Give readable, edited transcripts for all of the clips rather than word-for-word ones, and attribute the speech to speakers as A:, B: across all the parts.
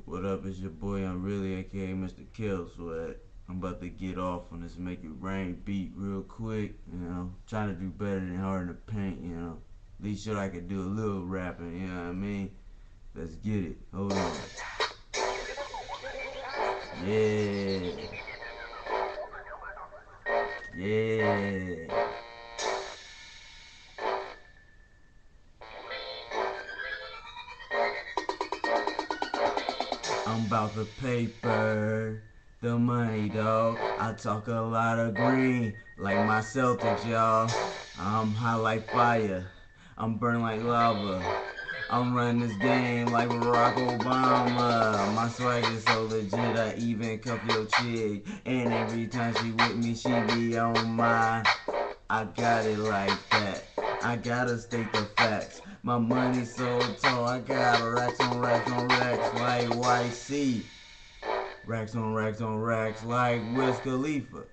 A: What up, it's your boy, I'm really aka MrKellzSwagg. I'm about to get off on this Make It Rain beat real quick, trying to do better than Hard in the Paint, At least sure I could do a little rapping, you know what I mean? Let's get it, hold on. Yeah. Yeah. I'm about the paper, the money, dog. I talk a lot of green, like my Celtics, y'all. I'm hot like fire, I'm burning like lava. I'm running this game like Barack Obama. My swag is so legit, I even cuff your chick. And every time she with me, she be on my. I got it like that. I gotta state the facts. My money so tall, I got racks on racks on racks like YC. Racks on racks on racks like Wiz Khalifa.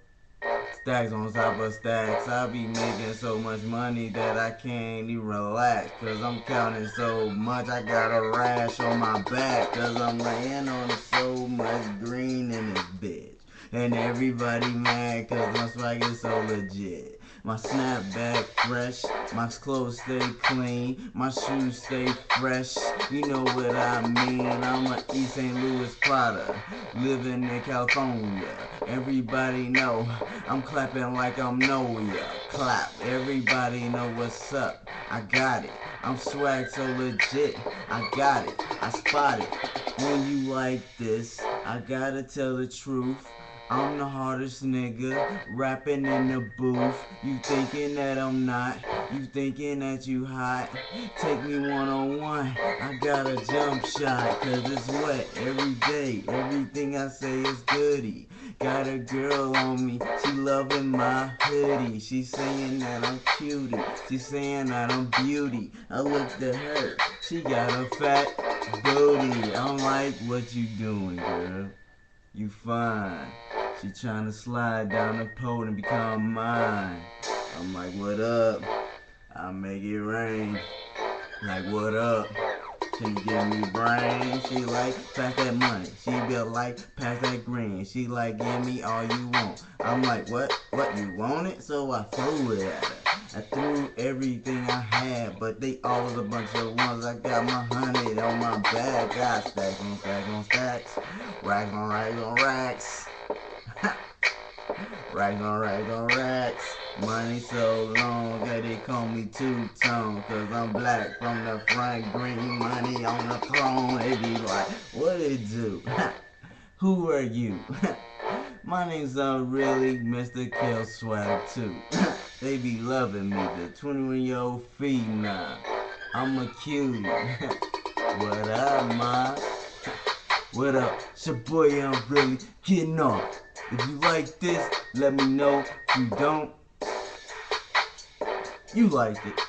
A: Stacks on top of stacks. I be making so much money that I can't even relax. Cause I'm counting so much, I got a rash on my back. Cause I'm laying on so much green in this bitch. And everybody mad cause my swag is so legit. My snapback fresh, my clothes stay clean, my shoes stay fresh, you know what I mean. I'm a East St. Louis Prada, living in California. Everybody know, I'm clapping like I'm Noah. Clap, everybody know what's up. I got it, I'm swag so legit. I got it, I spot it. When you like this, I gotta tell the truth. I'm the hardest nigga rapping in the booth. You thinking that I'm not? You thinking that you hot? Take me one-on-one. I got a jump shot, cause it's wet every day. Everything I say is goody. Got a girl on me, she loving my hoodie. She saying that I'm cutie. She saying that I'm beauty. I looked at her, she got a fat booty. I'm like, what you doing, girl? You fine. She tryna slide down the pole and become mine. I'm like, what up? I make it rain. Like, what up? Can you give me brain? She like, pass that money. She be like, pass that green. She like, give me all you want. I'm like, what? What, you want it? So I threw it at her. I threw everything I had, but they all was a bunch of ones. I got my 100 on my back. Got stacks on stacks on stacks. Racks on racks on racks. Racks on racks on racks. Money so long that they call me two-tone. Cause I'm black from the front, green money on the throne. They be like, what it do? Who are you? My name's really MrKellzSwagg too. They be loving me, the 21-year-old phenom. I'm a cute. What up, ma? What up? It's your boy, I'm really getting off. If you like this, let me know. If you don't, you liked it.